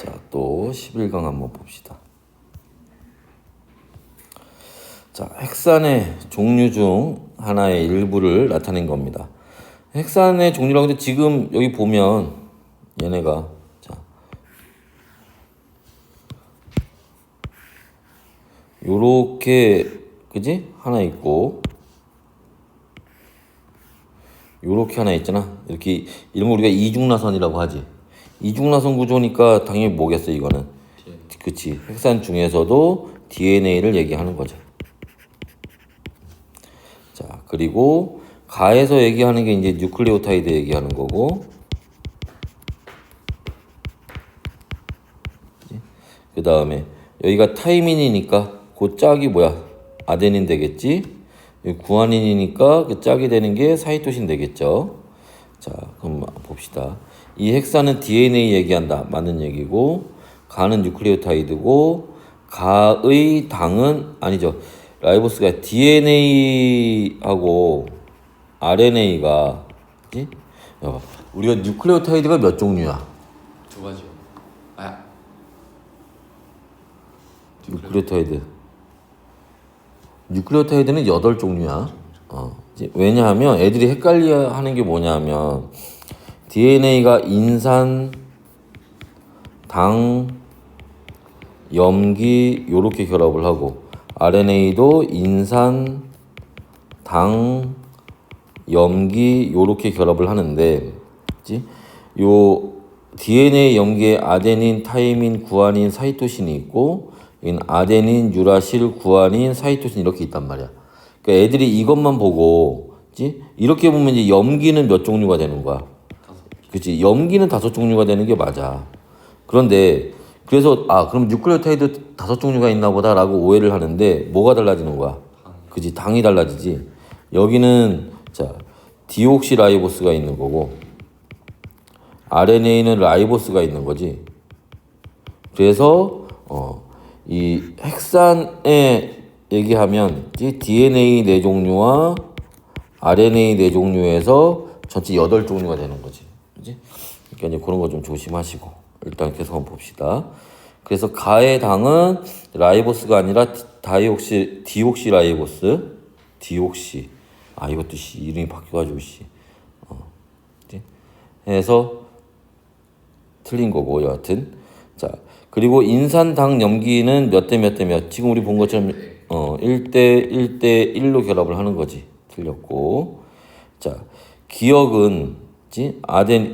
자, 또 11강 한번 봅시다. 자, 헥산의 종류 중 하나의 일부를 나타낸 겁니다. 헥산의 종류라고 하는데 지금 여기 보면 얘네가 자, 요렇게 그지? 하나 있고 요렇게 하나 있잖아. 이렇게 이런 거 우리가 이중나선이라고 하지. 이중나선 구조니까 당연히 뭐겠어 이거는. 그치. 헥산 중에서도 DNA를 얘기하는 거죠. 자, 그리고 가에서 얘기하는 게 이제 뉴클레오타이드 얘기하는 거고, 그 다음에 여기가 타이민이니까 그 짝이 뭐야? 아데닌 되겠지? 여기 구아닌이니까 그 짝이 되는 게 사이토신 되겠죠? 자, 그럼 봅시다. 이 헥산은 DNA 얘기한다. 맞는 얘기고, 가는 뉴클레오타이드고, 가의 당은 아니죠. 라이보스가 DNA하고 RNA가 그치? 우리가 뉴클레오타이드가 몇 종류야? 두 가지요. 뉴클레오타이드는 8종류야. 왜냐하면 애들이 헷갈려 하는 게 뭐냐면 DNA가 인산, 당, 염기 요렇게 결합을 하고 RNA도 인산, 당, 염기 요렇게 결합을 하는데 그치? 요 DNA 염기에 아데닌, 타이민, 구아닌, 사이토신이 있고 아데닌, 유라실, 구아닌, 사이토신 이렇게 있단 말이야. 그러니까 애들이 이것만 보고 그치? 이렇게 보면 이제 염기는 몇 종류가 되는 거야? 그치? 염기는 5종류가 되는 게 맞아. 그런데 그래서 그럼 뉴클레오타이드 5종류가 있나 보다라고 오해를 하는데 뭐가 달라지는 거야? 그치? 당이 달라지지. 여기는 자 디옥시라이보스가 있는 거고 RNA는 라이보스가 있는 거지. 그래서 이 헥산에 얘기하면 DNA 4종류와 RNA 4종류에서 전체 8종류가 되는 거지. 그치? 그러니까 이제 그런 거 좀 조심하시고 일단 계속 한번 봅시다. 그래서 가의 당은 라이보스가 아니라 디옥시라이보스. 디옥시. 이것도 이름이 바뀌어가지고 해서 틀린 거고 여하튼. 자, 그리고 인산당 염기는 몇 대 몇 대 몇. 지금 우리 본 것처럼 1대 1대 1로 결합을 하는 거지. 틀렸고. 자, 기억은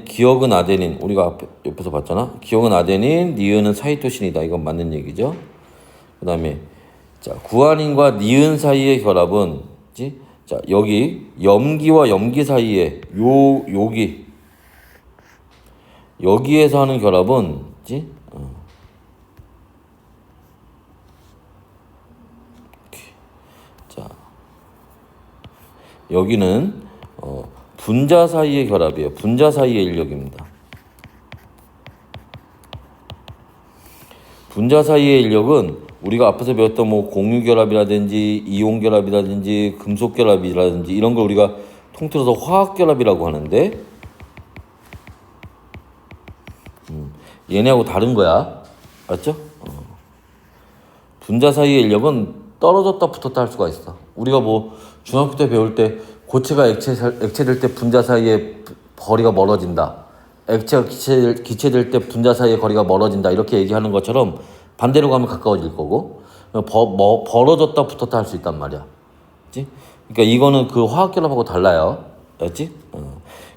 기억은 아데닌. 우리가 옆에서 봤잖아. 기억은 아데닌, 니은은 사이토신이다. 이건 맞는 얘기죠. 그다음에 자, 구아닌과 니은 사이의 결합은 자, 여기 염기와 염기 사이에 여기에서 하는 결합은 자, 여기는 분자 사이의 결합이에요. 분자 사이의 인력입니다. 분자 사이의 인력은 우리가 앞에서 배웠던 뭐 공유결합이라든지 이온결합이라든지 금속결합이라든지 이런 걸 우리가 통틀어서 화학결합이라고 하는데 얘네하고 다른 거야. 알았죠? 분자 사이의 인력은 떨어졌다 붙었다 할 수가 있어. 우리가 뭐 중학교 때 배울 때 고체가 액체 될 때 분자 사이에 거리가 멀어진다. 액체가 기체될 때 분자 사이의 거리가 멀어진다. 이렇게 얘기하는 것처럼 반대로 가면 가까워질 거고 벌어졌다 붙었다 할 수 있단 말이야. 그치? 그러니까 이거는 그 화학결합하고 달라요. 알았지?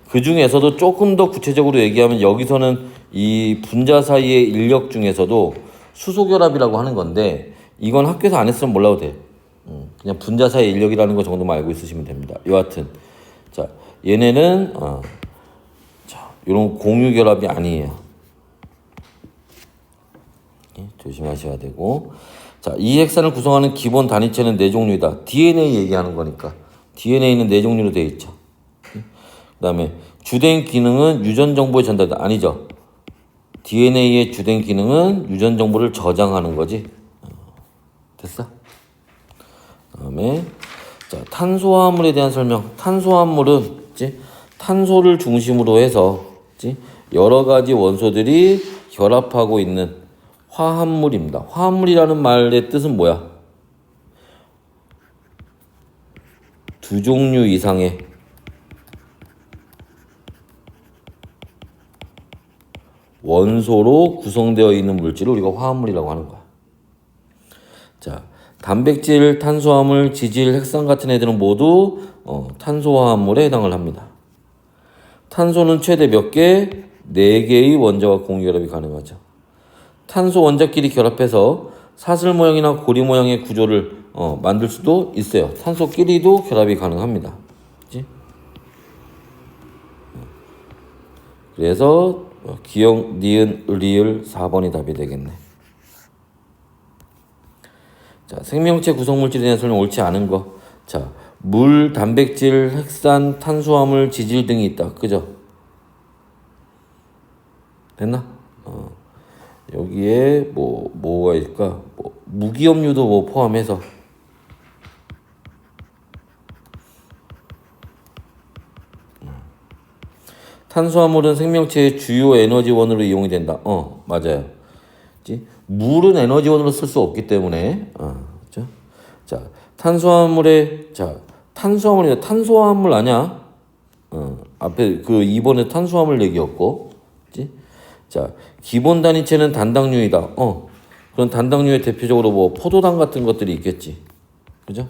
그 중에서도 조금 더 구체적으로 얘기하면 여기서는 이 분자 사이의 인력 중에서도 수소결합이라고 하는 건데 이건 학교에서 안 했으면 몰라도 돼. 그냥 분자 사이의 인력이라는 거 정도만 알고 있으시면 됩니다. 여하튼 자 얘네는 자 이런 공유결합이 아니에요. 조심하셔야 되고 자, 이 헥산을 구성하는 기본 단위체는 4종류이다. DNA 얘기하는 거니까 DNA는 4종류로 되어 있죠. 그 다음에 주된 기능은 유전 정보의 전달이다. 아니죠. DNA의 주된 기능은 유전 정보를 저장하는 거지. 됐어? 그 다음에 자, 탄소화합물에 대한 설명. 탄소화합물은 탄소를 중심으로 해서 여러 가지 원소들이 결합하고 있는 화합물입니다. 화합물이라는 말의 뜻은 뭐야? 두 종류 이상의 원소로 구성되어 있는 물질을 우리가 화합물이라고 하는 거야. 자, 단백질, 탄수화물, 지질, 핵산 같은 애들은 모두 탄소화합물에 해당을 합니다. 탄소는 최대 몇 개? 4개의 원자와 공유결합이 가능하죠. 탄소 원자끼리 결합해서 사슬 모양이나 고리 모양의 구조를 만들 수도 있어요. 탄소끼리도 결합이 가능합니다. 그치? 그래서 기역, 니은, 리을 4번이 답이 되겠네. 자, 생명체 구성물질에 대한 설명 옳지 않은 거. 자, 물, 단백질, 핵산, 탄수화물, 지질 등이 있다. 그죠? 됐나? 여기에 뭐가 있을까? 무기업류도 포함해서 탄수화물은 생명체의 주요 에너지원으로 이용이 된다. 맞아요. 그치? 물은 에너지원으로 쓸 수 없기 때문에 그렇죠? 자, 탄수화물이 탄소화물 아니야? 앞에 그 2번에 탄수화물 얘기였고, 그치? 자, 기본 단위체는 단당류이다. 그런 단당류에 대표적으로 포도당 같은 것들이 있겠지. 그죠?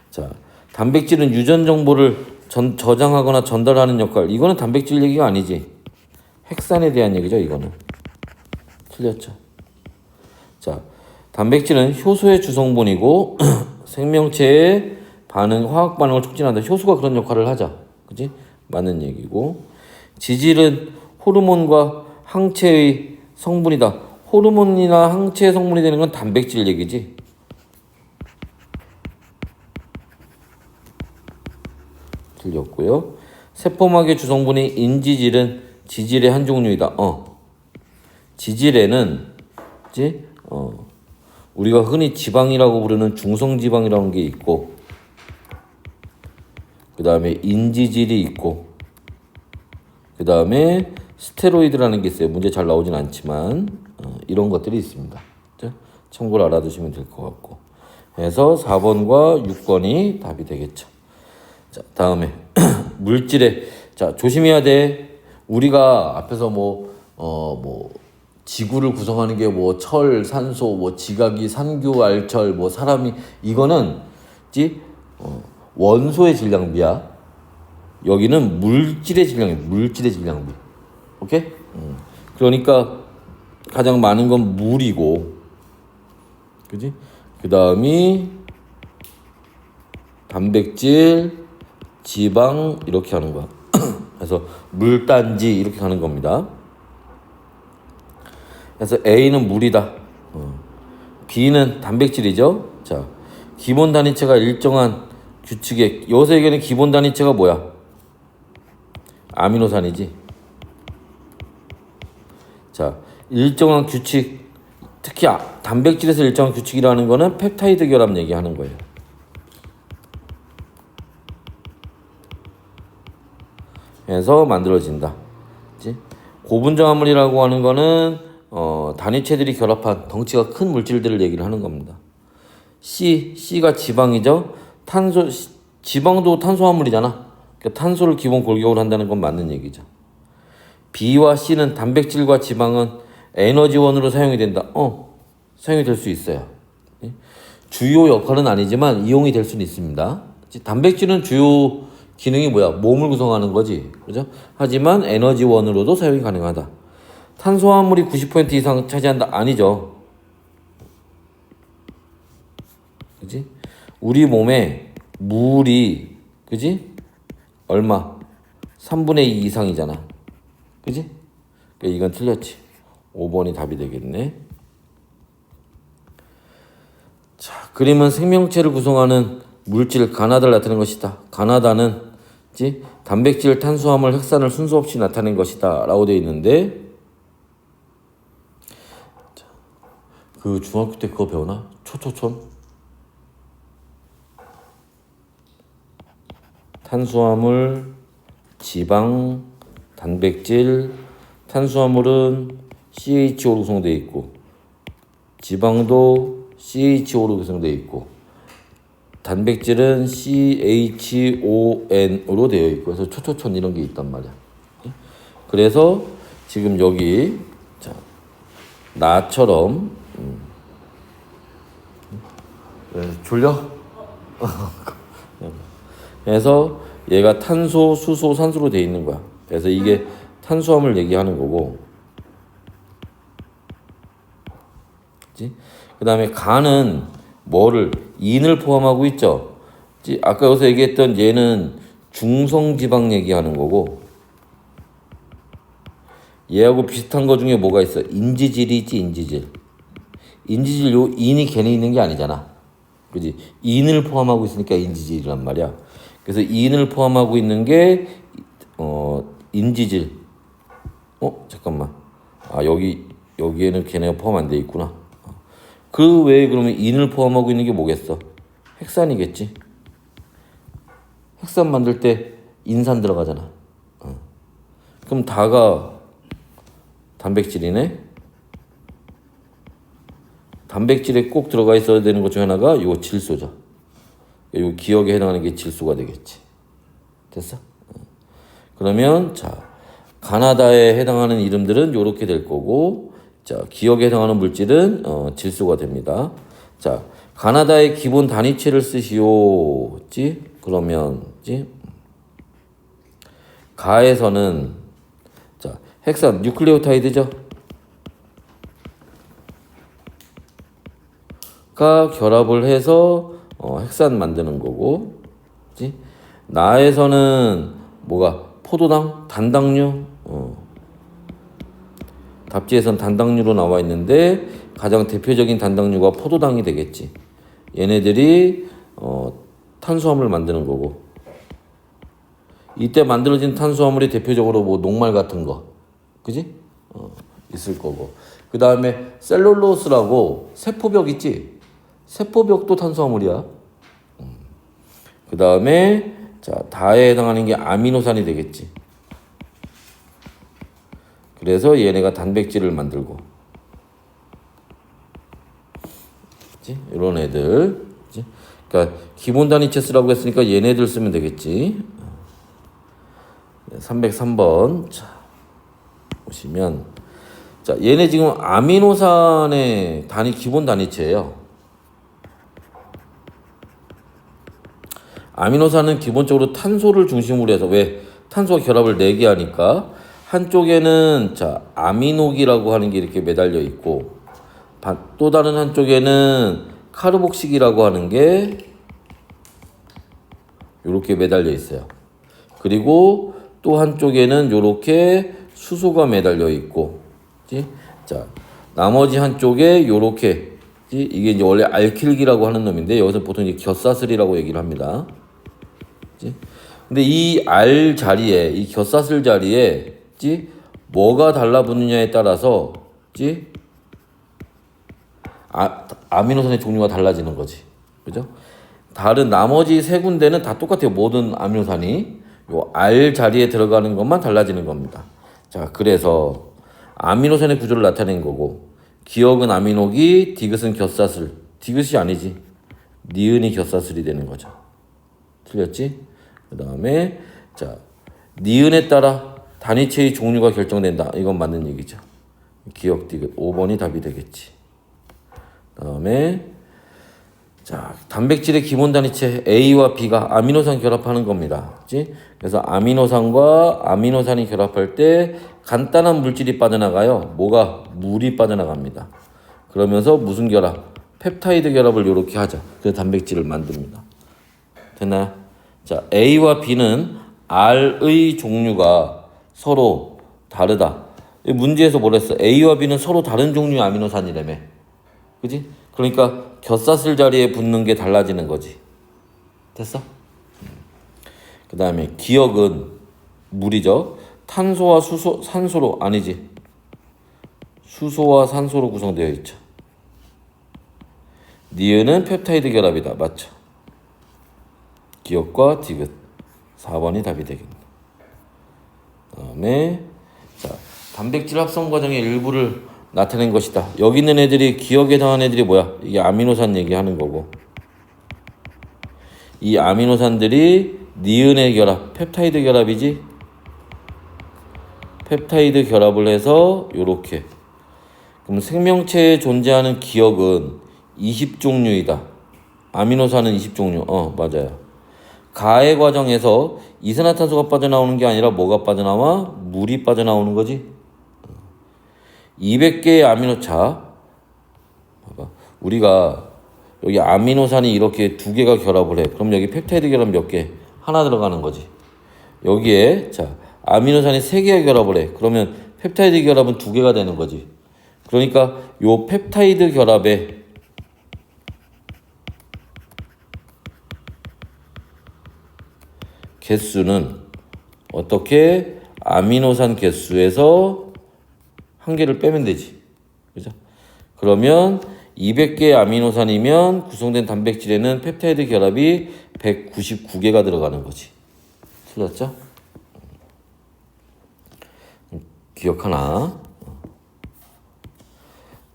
자, 단백질은 유전 정보를 저장하거나 전달하는 역할. 이거는 단백질 얘기가 아니지. 핵산에 대한 얘기죠, 이거는. 틀렸죠. 자, 단백질은 효소의 주성분이고 생명체의 화학 반응을 촉진한다. 효소가 그런 역할을 하자. 그지? 맞는 얘기고. 지질은 호르몬과 항체의 성분이다. 호르몬이나 항체의 성분이 되는 건 단백질 얘기지. 틀렸고요. 세포막의 주성분인 인지질은 지질의 한 종류이다. 지질에는 우리가 흔히 지방이라고 부르는 중성지방이라는 게 있고, 그 다음에 인지질이 있고, 그 다음에 스테로이드라는 게 있어요. 문제 잘 나오진 않지만 이런 것들이 있습니다. 참고로 알아두시면 될 것 같고, 그래서 4번과 6번이 답이 되겠죠. 자, 다음에 물질에 조심해야 돼. 우리가 앞에서 지구를 구성하는 게 철, 산소, 지각이, 산규, 알철, 사람이, 이거는 원소의 질량비야. 여기는 물질의 질량이야. 물질의 질량비. 오케이? 그러니까 가장 많은 건 물이고, 그지? 그 다음이 단백질, 지방 이렇게 하는 거야. 그래서 물단지 이렇게 가는 겁니다. 그래서 A는 물이다. B는 단백질이죠. 자, 기본 단위체가 일정한 규칙에, 여기서 얘기하는 기본 단위체가 뭐야? 아미노산이지. 자, 일정한 규칙, 특히 단백질에서 일정한 규칙이라는 거는 펩타이드 결합 얘기하는 거예요. 그래서 만들어진다. 그치? 고분자화물이라고 하는 거는 단위체들이 결합한 덩치가 큰 물질들을 얘기를 하는 겁니다. C가 지방이죠. 지방도 탄소화물이잖아. 그러니까 탄소를 기본 골격으로 한다는 건 맞는 얘기죠. B와 C는 단백질과 지방은 에너지원으로 사용이 된다. 사용이 될 수 있어요. 주요 역할은 아니지만 이용이 될 수는 있습니다. 단백질은 주요 기능이 뭐야? 몸을 구성하는 거지. 그죠? 하지만 에너지원으로도 사용이 가능하다. 탄수화물이 90% 이상 차지한다? 아니죠. 그지? 우리 몸에 물이, 그지? 얼마? 3분의 2 이상이잖아. 그지? 그러니까 이건 틀렸지. 5번이 답이 되겠네. 자, 그림은 생명체를 구성하는 물질 가나다를 나타낸 것이다. 가나다는 단백질, 탄수화물, 핵산을 순서 없이 나타낸 것이다 라고 되어 있는데, 그 중학교 때 그거 배우나? 초초촌? 탄수화물, 지방, 단백질, 탄수화물은 CHO로 구성되어 있고 지방도 CHO로 구성되어 있고 단백질은 CHON으로 되어 있고 그래서 초초촌 이런 게 있단 말이야. 그래서 지금 여기 자, 나처럼 졸려? 그래서 얘가 탄소, 수소, 산소로 되어 있는 거야. 그래서 이게 탄수화물 얘기하는 거고, 그 다음에 간은 뭐를 인을 포함하고 있죠. 아까 여기서 얘기했던 얘는 중성지방 얘기하는 거고, 얘하고 비슷한 거 중에 뭐가 있어? 인지질이 있지, 인지질. 인지질 요 인이 걔네 있는 게 아니잖아. 그지? 인을 포함하고 있으니까 인지질이란 말이야. 그래서 인을 포함하고 있는 게 인지질. 잠깐만. 여기에는 걔네가 포함 안 돼 있구나. 그 외에 그러면 인을 포함하고 있는 게 뭐겠어? 핵산이겠지. 핵산 만들 때 인산 들어가잖아. 그럼 다가 단백질이네. 단백질에 꼭 들어가 있어야 되는 것 중에 하나가 요 질소죠. 요 기억에 해당하는 게 질소가 되겠지. 됐어? 그러면 자 가나다에 해당하는 이름들은 요렇게 될 거고, 자 기억에 해당하는 물질은 질소가 됩니다. 자 가나다의 기본 단위체를 쓰시오. 그러면 가에서는 자 핵산 뉴클레오타이드죠. 가 결합을 해서 핵산 만드는 거고, 그치? 나에서는 뭐가 포도당, 단당류, 답지에선 단당류로 나와 있는데 가장 대표적인 단당류가 포도당이 되겠지. 얘네들이 탄수화물 만드는 거고, 이때 만들어진 탄수화물이 대표적으로 뭐 녹말 같은 거, 그지? 있을 거고. 그 다음에 셀룰로스라고 세포벽 있지? 세포벽도 탄수화물이야. 그 다음에 자 다에 해당하는 게 아미노산이 되겠지. 그래서 얘네가 단백질을 만들고, 그치? 이런 애들. 그치? 그러니까 기본 단위체 쓰라고 했으니까 얘네들 쓰면 되겠지. 303번 자 보시면 자 얘네 지금 아미노산의 단위 기본 단위체예요. 아미노산은 기본적으로 탄소를 중심으로 해서 왜 탄소와 결합을 4개 하니까 한쪽에는 자 아미노기라고 하는 게 이렇게 매달려 있고, 또 다른 한쪽에는 카르복식이라고 하는 게 이렇게 매달려 있어요. 그리고 또 한쪽에는 이렇게 수소가 매달려 있고, 자 나머지 한쪽에 이렇게 이게 이제 원래 알킬기라고 하는 놈인데 여기서 보통 이제 곁사슬이라고 얘기를 합니다. 근데 이 알 자리에, 이 곁사슬 자리에 뭐가 달라붙느냐에 따라서 아미노산의 종류가 달라지는 거지. 그죠? 다른 나머지 세 군데는 다 똑같아요. 모든 아미노산이 요 알 자리에 들어가는 것만 달라지는 겁니다. 자, 그래서 아미노산의 구조를 나타낸 거고, 기억은 아미노기, 디귿은 곁사슬. 디귿이 아니지. 니은이 곁사슬이 되는 거죠. 틀렸지? 그 다음에 자 니은에 따라 단위체의 종류가 결정된다. 이건 맞는 얘기죠. 기억 디귿 5번이 답이 되겠지. 그 다음에 자 단백질의 기본 단위체 A와 B가 아미노산 결합하는 겁니다. 그치? 그래서 아미노산과 아미노산이 결합할 때 간단한 물질이 빠져나가요. 뭐가? 물이 빠져나갑니다. 그러면서 무슨 결합? 펩타이드 결합을 이렇게 하죠. 그래서 단백질을 만듭니다. 됐나요? 자, A와 B는 R의 종류가 서로 다르다. 문제에서 뭐랬어? A와 B는 서로 다른 종류의 아미노산이라며. 그지? 그러니까 곁사슬 자리에 붙는 게 달라지는 거지. 됐어? 그 다음에 기억은 물이죠. 탄소와 수소, 산소로, 아니지. 수소와 산소로 구성되어 있죠. 니은은 펩타이드 결합이다. 맞죠? 기억과 디귿 4번이 답이 되겠네. 다음에 자 단백질 합성 과정의 일부를 나타낸 것이다. 여기 있는 애들이 기억에 해당하는 애들이 뭐야? 이게 아미노산 얘기하는 거고. 이 아미노산들이 니은의 결합, 펩타이드 결합이지? 펩타이드 결합을 해서 요렇게. 그럼 생명체에 존재하는 기억은 20종류이다. 아미노산은 20종류. 맞아요. 가해 과정에서 이산화탄소가 빠져나오는 게 아니라 뭐가 빠져나와? 물이 빠져나오는 거지. 200개의 아미노차. 봐봐. 우리가 여기 아미노산이 이렇게 두 개가 결합을 해. 그럼 여기 펩타이드 결합 몇 개? 하나 들어가는 거지. 여기에 자 아미노산이 세 개가 결합을 해. 그러면 펩타이드 결합은 두 개가 되는 거지. 그러니까 요 펩타이드 결합에 개수는 어떻게 아미노산 개수에서 한 개를 빼면 되지. 그죠? 그러면 200개의 아미노산이면 구성된 단백질에는 펩타이드 결합이 199개가 들어가는 거지. 틀렸죠? 기억하나?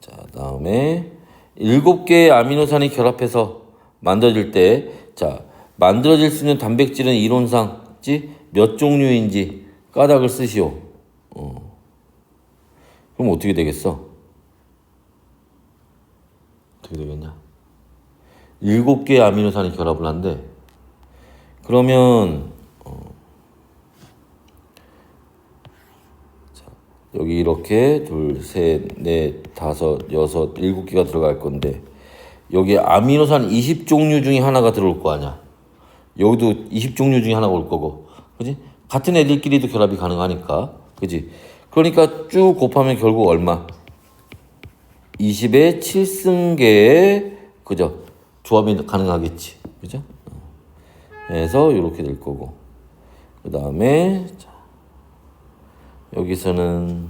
자, 다음에 7개의 아미노산이 결합해서 만들어질 때, 자, 만들어질 수 있는 단백질은 이론상 몇 종류인지 까닭을 쓰시오. 그럼 어떻게 되겠어? 어떻게 되겠냐? 7개의 아미노산이 결합을 한대. 그러면 자, 여기 이렇게 2, 3, 4, 5, 6, 7개가 들어갈 건데 여기 아미노산 20종류 중에 하나가 들어올 거 아니야. 여기도 20종류 중에 하나가 올 거고, 그지? 같은 애들끼리도 결합이 가능하니까, 그지? 그러니까 쭉 곱하면 결국 얼마? 20의 7승계의 그죠? 조합이 가능하겠지, 그죠? 그래서 이렇게 될 거고, 그 다음에 여기서는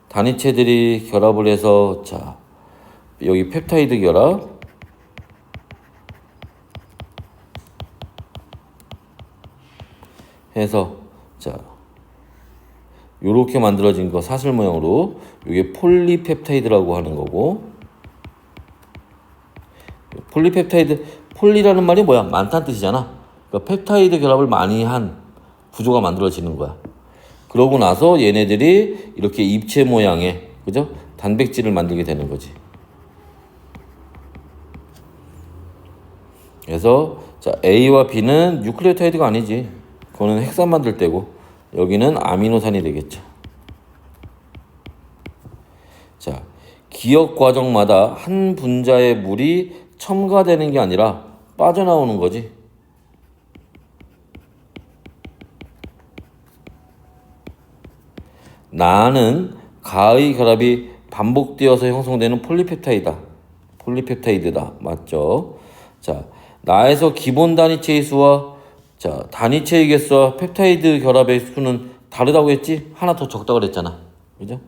단위체들이 결합을 해서 자 여기 펩타이드 결합. 해서 자 요렇게 만들어진 거 사슬 모양으로 이게 폴리펩타이드라고 하는 거고, 폴리펩타이드, 폴리라는 말이 뭐야? 많다는 뜻이잖아. 그러니까 펩타이드 결합을 많이 한 구조가 만들어지는 거야. 그러고 나서 얘네들이 이렇게 입체 모양의 그죠? 단백질을 만들게 되는 거지. 그래서 자 A와 B는 뉴클레오타이드가 아니지. 그거는 핵산 만들 때고 여기는 아미노산이 되겠죠. 자, 기억 과정마다 한 분자의 물이 첨가되는 게 아니라 빠져나오는 거지. 나는 가의 결합이 반복되어서 형성되는 폴리펩타이드다. 맞죠? 자, 나에서 기본 단위체의 수와 자, 단위체의 개수와 펩타이드 결합의 수는 다르다고 했지? 하나 더 적다고 그랬잖아. 그죠?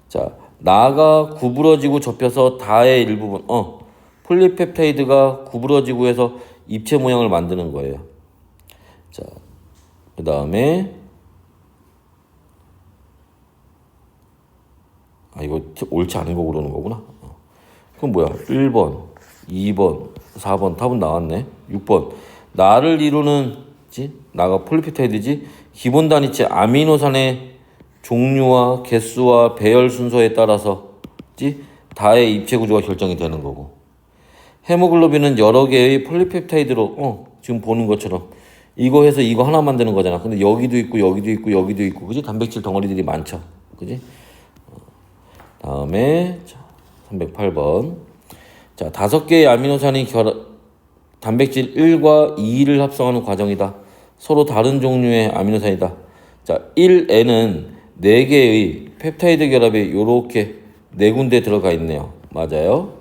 자, 나가 구부러지고 접혀서 다의 일부분, 폴리펩타이드가 구부러지고 해서 입체 모양을 만드는 거예요. 자, 그 다음에, 이거 옳지 않은 거 그러는 거구나. 그럼 뭐야? 1번, 2번, 4번, 답은 나왔네. 6번. 나를 이루는 나가 폴리펩타이드지. 기본 단위체 아미노산의 종류와 개수와 배열 순서에 따라서 다의 입체 구조가 결정이 되는 거고, 헤모글로빈은 여러 개의 폴리펩타이드로 지금 보는 것처럼 이거 해서 이거 하나 만드는 거잖아. 근데 여기도 있고 여기도 있고 여기도 있고, 그지? 단백질 덩어리들이 많죠, 그지? 다음에 308번. 자, 5개의 아미노산이 단백질 1과 2를 합성하는 과정이다. 서로 다른 종류의 아미노산이다. 자, 1에는 4개의 펩타이드 결합이 이렇게 4군데 들어가 있네요. 맞아요.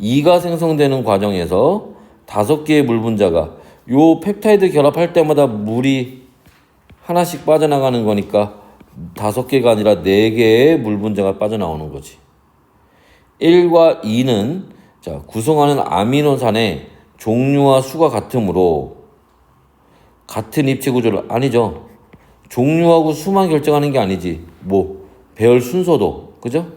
2가 생성되는 과정에서 5개의 물 분자가 요 펩타이드 결합할 때마다 물이 하나씩 빠져나가는 거니까 5개가 아니라 4개의 물 분자가 빠져나오는 거지. 1과 2는 자, 구성하는 아미노산의 종류와 수가 같으므로 같은 입체 구조를 아니죠. 종류하고 수만 결정하는 게 아니지. 뭐 배열 순서도, 그죠?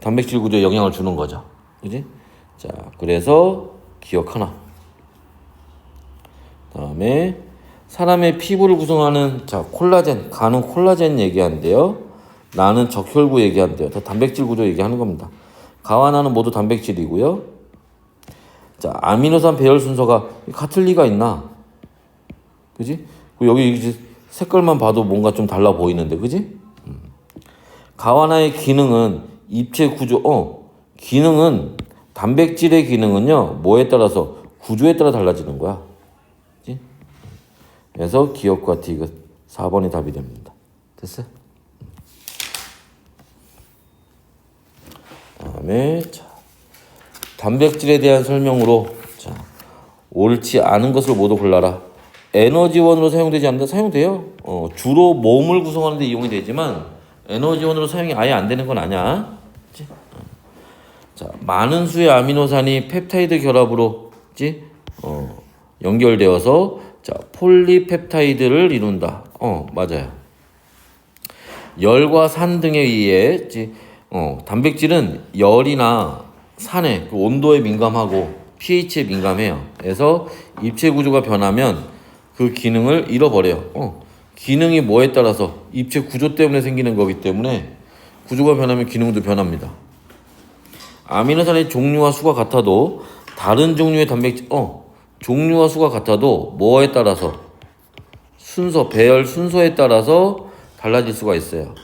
단백질 구조에 영향을 주는 거죠. 그지? 자, 그래서 기억 하나. 다음에 사람의 피부를 구성하는 자 콜라겐, 간은 콜라겐 얘기한대요. 나는 적혈구 얘기한대요. 다 단백질 구조 얘기하는 겁니다. 가와 나는 모두 단백질이고요. 자, 아미노산 배열 순서가 같을 리가 있나? 그지? 여기 이제 색깔만 봐도 뭔가 좀 달라 보이는데, 그지? 가와나의 기능은 입체 구조, 기능은 단백질의 기능은요, 뭐에 따라서 구조에 따라 달라지는 거야. 그지? 그래서 기억과 디귿 4번이 답이 됩니다. 됐어요? 다음에 자, 단백질에 대한 설명으로 자, 옳지 않은 것을 모두 골라라. 에너지원으로 사용되지 않는다. 사용돼요. 주로 몸을 구성하는 데 이용이 되지만 에너지원으로 사용이 아예 안 되는 건 아니야. 그치? 자, 많은 수의 아미노산이 펩타이드 결합으로 그치? 연결되어서 자, 폴리펩타이드를 이룬다. 맞아요. 열과 산 등에 의해 그치? 단백질은 열이나 산에 그 온도에 민감하고 pH에 민감해요. 그래서 입체 구조가 변하면 그 기능을 잃어버려요. 기능이 뭐에 따라서 입체 구조 때문에 생기는 거기 때문에 구조가 변하면 기능도 변합니다. 아미노산의 종류와 수가 같아도 다른 종류의 단백질 종류와 수가 같아도 뭐에 따라서 순서 배열 순서에 따라서 달라질 수가 있어요.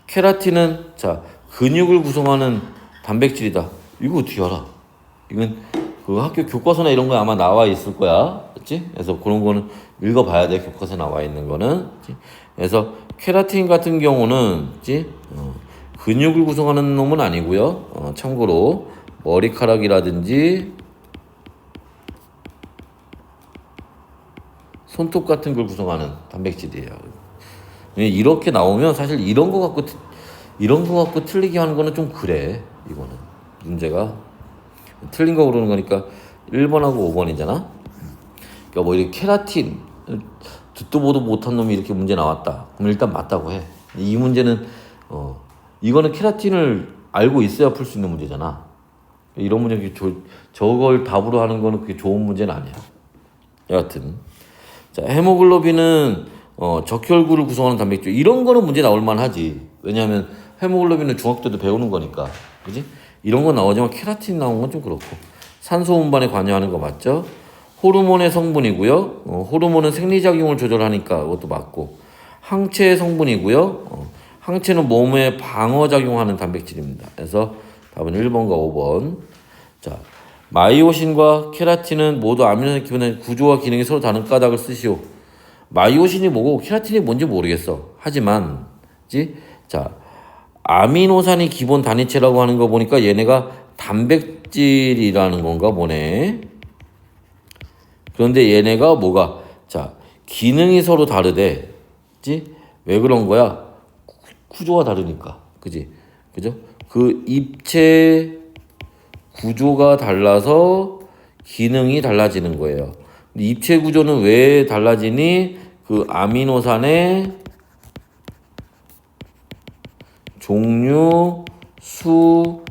케라틴은 자 근육을 구성하는 단백질이다. 이거 어떻게 알아? 이건 그 학교 교과서나 이런 거 아마 나와 있을 거야. 그치? 그래서 그런 거는 읽어봐야 돼. 교과서에 나와 있는 거는. 그치? 그래서 케라틴 같은 경우는 그치? 근육을 구성하는 놈은 아니고요. 참고로 머리카락이라든지 손톱 같은 걸 구성하는 단백질이에요. 이렇게 나오면 사실 이런 거 갖고 틀리게 하는 거는 좀 그래. 이거는 문제가 틀린 거 그러는 거니까 1번하고 5번이잖아. 그러니까 뭐 이렇게 케라틴 듣도 보도 못한 놈이 이렇게 문제 나왔다. 그럼 일단 맞다고 해. 이 문제는 이거는 케라틴을 알고 있어야 풀 수 있는 문제잖아. 이런 문제 저걸 답으로 하는 거는 그게 좋은 문제는 아니야. 여하튼 자 헤모글로빈은 적혈구를 구성하는 단백질 이런 거는 문제 나올 만하지. 왜냐하면 헤모글로빈은 중학교 때도 배우는 거니까, 그지? 이런 거 나오지만 케라틴 나온 건 좀 그렇고. 산소 운반에 관여하는 거 맞죠? 호르몬의 성분이고요. 호르몬은 생리작용을 조절하니까 그것도 맞고. 항체의 성분이고요. 항체는 몸에 방어작용하는 단백질입니다. 그래서 답은 1번과 5번. 자, 마이오신과 케라틴은 모두 아미노산의 기본적인 구조와 기능이 서로 다른 까닭을 쓰시오. 마이오신이 뭐고 케라틴이 뭔지 모르겠어. 하지만 자 아미노산이 기본 단위체라고 하는 거 보니까 얘네가 단백질이라는 건가 보네. 그런데 얘네가 뭐가 자 기능이 서로 다르대. 그지? 왜 그런 거야? 구조가 다르니까. 그지? 그죠? 그 입체 구조가 달라서 기능이 달라지는 거예요. 입체 구조는 왜 달라지니? 그 아미노산의 종류, 수,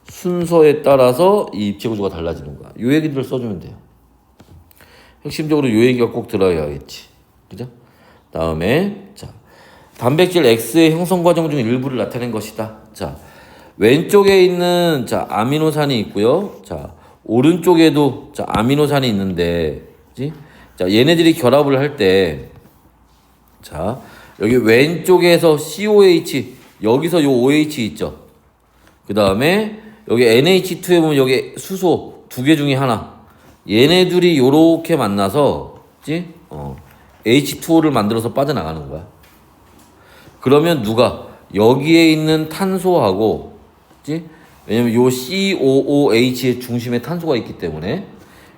순서에 따라서 이 입체 구조가 달라지는 거야. 요 얘기들을 써주면 돼요. 핵심적으로 요 얘기가 꼭 들어야겠지. 그죠? 다음에 자 단백질 X의 형성 과정 중 일부를 나타낸 것이다. 자 왼쪽에 있는 자 아미노산이 있고요. 자 오른쪽에도 자 아미노산이 있는데, 그치? 자 얘네들이 결합을 할 때 자 여기 왼쪽에서 COH 여기서 요 OH 있죠. 그 다음에 여기 NH2에 보면 여기 수소 두 개 중에 하나. 얘네들이 요렇게 만나서 그치? H2O를 만들어서 빠져나가는 거야. 그러면 누가 여기에 있는 탄소하고 그치? 왜냐면 요 COOH의 중심에 탄소가 있기 때문에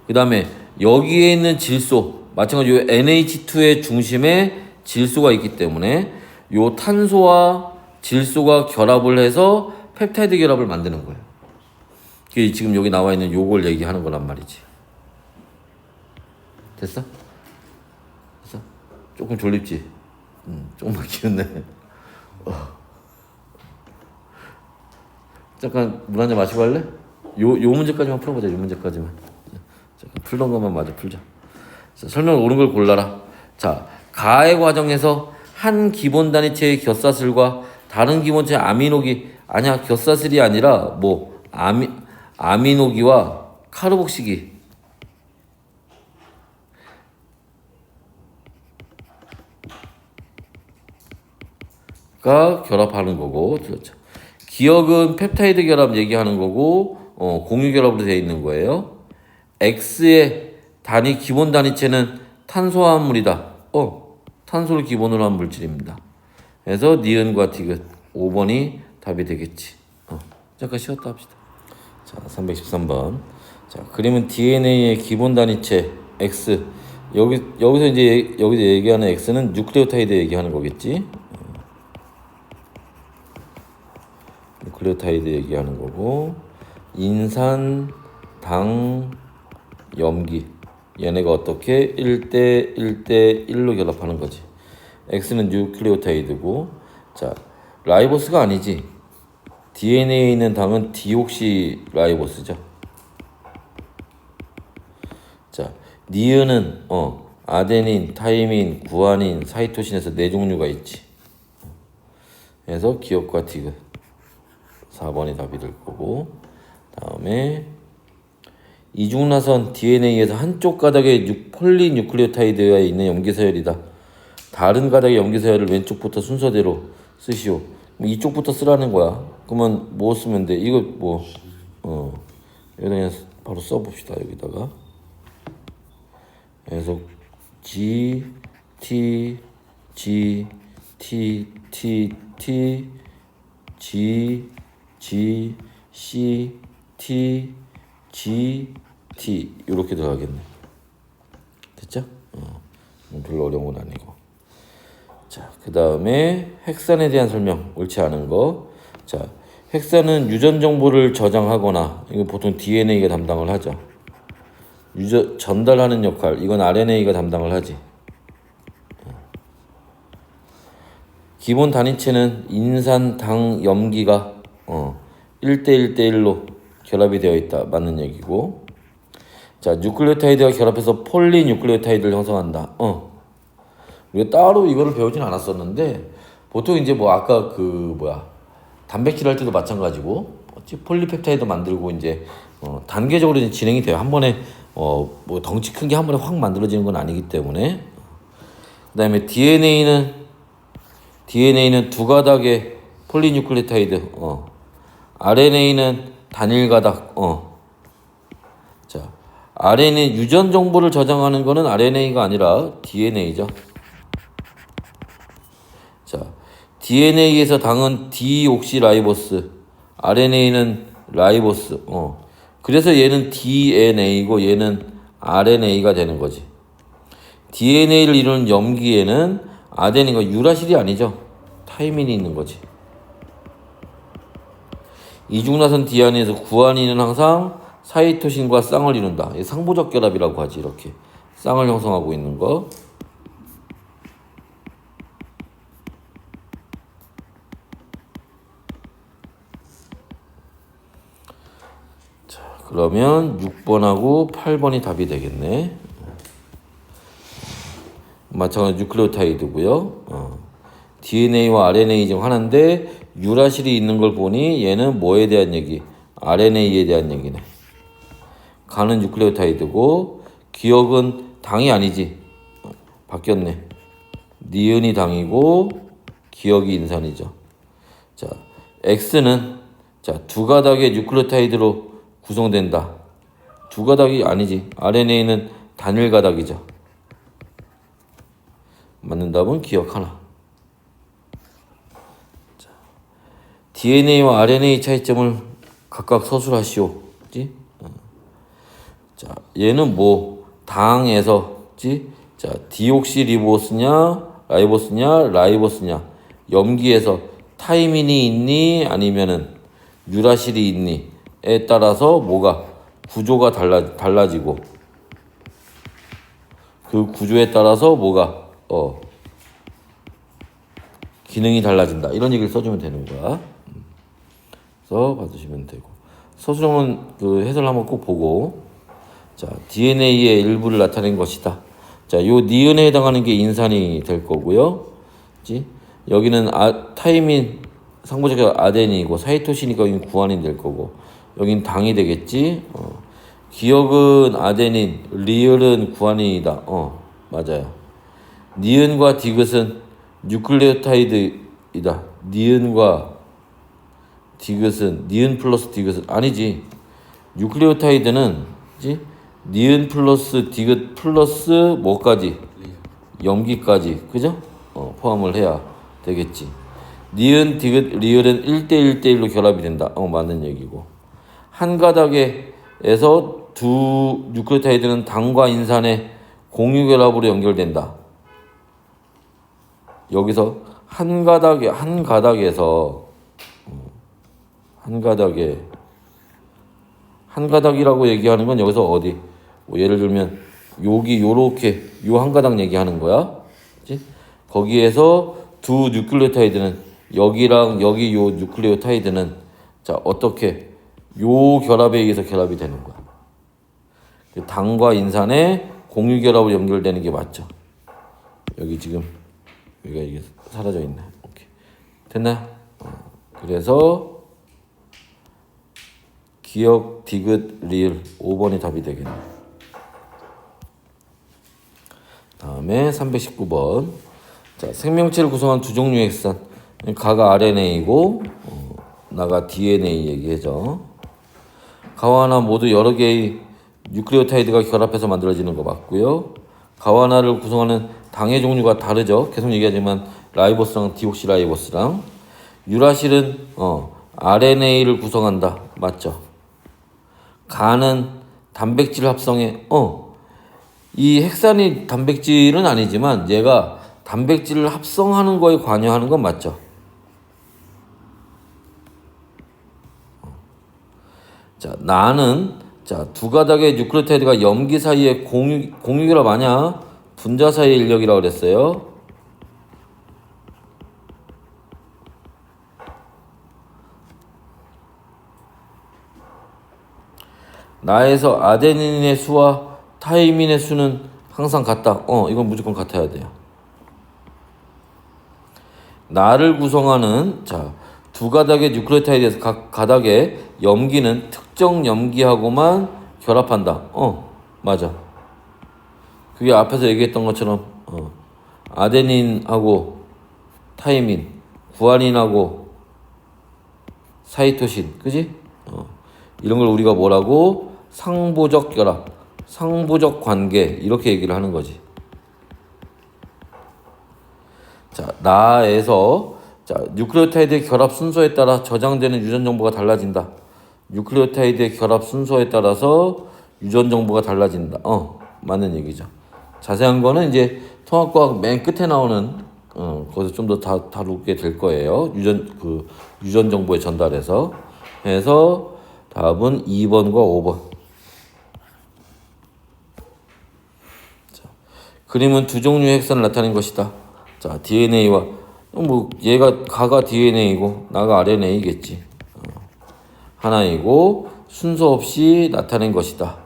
그 다음에 여기에 있는 질소 마찬가지로 요 NH2의 중심에 질소가 있기 때문에 요 탄소와 질소가 결합을 해서 펩타이드 결합을 만드는 거예요. 그게 지금 여기 나와 있는 요걸 얘기하는 거란 말이지. 됐어? 조금 졸립지? 조금만 기운내. 잠깐 물 한 잔 마시고 할래? 요 문제까지만 풀어보자. 요 문제까지만. 잠깐 풀던 것만 마저 풀자. 자, 설명 옳은 걸 골라라. 자, 가해 과정에서 한 기본 단위체의 곁사슬과 다른 기본체 아미노기 아니야 곁사슬이 아니라 뭐 아미노기와 카르복시기 가 결합하는 거고 그렇죠. 기억은 펩타이드 결합 얘기하는 거고 공유 결합으로 되어 있는 거예요. X의 단위 기본 단위체는 탄소화합물이다. 탄소를 기본으로 한 물질입니다. 그래서 니은과 디귿 5번이 답이 되겠지. 잠깐 쉬었다 합시다. 자, 313번. 자, 그림은 DNA의 기본 단위체 X. 여기서 얘기하는 X는 뉴클레오타이드 얘기하는 거겠지. 뉴클레오타이드 얘기하는 거고 인산, 당, 염기 얘네가 어떻게 1대 1대 1로 결합하는 거지. X는 뉴클레오타이드고 자 라이보스가 아니지. DNA에 있는 당은 디옥시 라이보스죠. 자 니은은 아데닌, 타이민, 구아닌, 사이토신에서 4종류가 있지. 그래서 기억과 디귿 4번이 답이 될 거고 다음에 이중나선 DNA에서 한쪽 가닥에 폴리뉴클레오타이드가 있는 염기서열이다. 다른 가닥의 염기서열을 왼쪽부터 순서대로 쓰시오. 이쪽부터 쓰라는 거야. 그러면 뭐 쓰면 돼? 이거 뭐 여기다 그냥 바로 써봅시다. 여기다가 그래서 G, T, G, T, T, T, G, G, C, T, G, T 이렇게 들어가겠네. 됐죠? 별로 어려운 건 아니고. 자, 그 다음에 헥산에 대한 설명 옳지 않은 거. 자, 헥산은 유전 정보를 저장하거나 이거 보통 DNA가 담당을 하죠. 전달하는 역할 이건 RNA가 담당을 하지. 기본 단위체는 인산, 당, 염기가 1대 1대 1로 결합이 되어 있다. 맞는 얘기고. 자, 뉴클레오타이드가 결합해서 폴리뉴클레오타이드를 형성한다. 우리가 따로 이거를 배우진 않았었는데 보통 이제 뭐 아까 단백질 할 때도 마찬가지고 폴리펩타이드 만들고 이제 단계적으로 이제 진행이 돼요. 한 번에 뭐 덩치 큰 게 한 번에 확 만들어지는 건 아니기 때문에. 그다음에 DNA는 두 가닥의 폴리뉴클레오타이드. RNA는 단일 가닥. 자, RNA 유전 정보를 저장하는 거는 RNA가 아니라 DNA죠. 자, DNA에서 당은 디옥시라이보스, RNA는 라이보스. 그래서 얘는 DNA고 얘는 RNA가 되는 거지. DNA를 이루는 염기에는 아데닌과 유라실이 아니죠. 타이민이 있는 거지. 이중나선 DNA에서 구아닌은 항상 사이토신과 쌍을 이룬다. 상보적 결합이라고 하지. 이렇게 쌍을 형성하고 있는 거. 자, 그러면 6번하고 8번이 답이 되겠네. 마찬가지로 뉴클레오타이드고요. DNA와 RNA 중 하나인데 유라실이 있는 걸 보니 얘는 뭐에 대한 얘기? RNA에 대한 얘기네. 가는 뉴클레오타이드고 기억은 당이 아니지. 바뀌었네. 니은이 당이고 기억이 인산이죠. 자, X는 두 가닥의 뉴클레오타이드로 구성된다. 두 가닥이 아니지. RNA는 단일 가닥이죠. 맞는 답은 기억 하나. 자, DNA와 RNA 차이점을 각각 서술하시오. 그치? 자, 얘는 당에서, 그치? 자, 디옥시리보스냐, 라이보스냐, 염기에서 타이민이 있니, 아니면은 유라실이 있니?에 따라서 구조가 달라지고, 그 구조에 따라서 기능이 달라진다. 이런 얘기를 써주면 되는 거야. 써 받으시면 되고. 서술형은 그 해설 한번 꼭 보고. 자, DNA의 일부를 나타낸 것이다. 자, 요 니은에 해당하는 게 인산이 될 거고요. 그치? 여기는 타이민 상부적 아데닌이고 사이토신이니까 여긴 구안이 될 거고. 여긴 당이 되겠지. 기억은 아데닌, 리을은 구안인이다. 맞아요. 니은과 디귿은 뉴클레오타이드이다. 니은과 디귿은 니은 플러스 디귿은 아니지. 뉴클레오타이드는 그치? 니은 플러스 디귿 플러스 뭐까지? 염기까지. 그죠? 포함을 해야 되겠지. 니은, 디귿, 리을은 1대1대1로 결합이 된다. 맞는 얘기고. 한 가닥에서 두 뉴클레오타이드는 당과 인산의 공유 결합으로 연결된다. 여기서 한 가닥이라고 얘기하는 건 여기서 어디? 뭐 예를 들면 여기 요렇게 요 한 가닥 얘기하는 거야. 그치? 거기에서 두 뉴클레오타이드는 여기랑 여기 요 뉴클레오타이드는 자 어떻게 요 결합에 의해서 결합이 되는 거야. 당과 인산의 공유 결합으로 연결되는 게 맞죠. 여기 지금 여기가 이게 사라져 있네. 오케이. 됐나? 그래서 기억, 디귿, 리을 5번이 답이 되겠네. 다음에 319번. 자, 생명체를 구성한 두 종류의 핵산. 가가 RNA이고 나가 DNA 얘기해죠. 가와 나 모두 여러 개의 뉴클레오타이드가 결합해서 만들어지는 거 맞고요. 가와 나를 구성하는 당의 종류가 다르죠. 계속 얘기하지만 라이보스랑 디옥시라이보스랑 유라실은 RNA를 구성한다. 맞죠? 가는 단백질 합성에 이 핵산이 단백질은 아니지만 얘가 단백질을 합성하는 거에 관여하는 건 맞죠? 자, 나는 두 가닥의 뉴클레오타이드가 염기 사이에 공유 결합 아니야? 분자 사이의 인력이라고 그랬어요. 나에서 아데닌의 수와 타이민의 수는 항상 같다. 이건 무조건 같아야 돼요. 나를 구성하는 두 가닥의 뉴클레오타이드에서 각 가닥의 염기는 특정 염기하고만 결합한다. 맞아. 그게 앞에서 얘기했던 것처럼 아데닌하고 타이민, 구아닌하고 사이토신, 그지? 이런 걸 우리가 뭐라고? 상보적 결합, 상보적 관계 이렇게 얘기를 하는 거지. 자, 나에서 뉴클레오타이드의 결합 순서에 따라 저장되는 유전 정보가 달라진다. 뉴클레오타이드의 결합 순서에 따라서 유전 정보가 달라진다. 맞는 얘기죠. 자세한 거는 이제 통합과학 맨 끝에 나오는 거기서 좀 더 다루게 될 거예요. 유전 정보의 전달에서. 해서 답은 2번과 5번. 자, 그림은 두 종류의 핵산을 나타낸 것이다. 자, DNA와 얘가 가가 DNA이고 나가 RNA겠지. 하나이고 순서 없이 나타낸 것이다.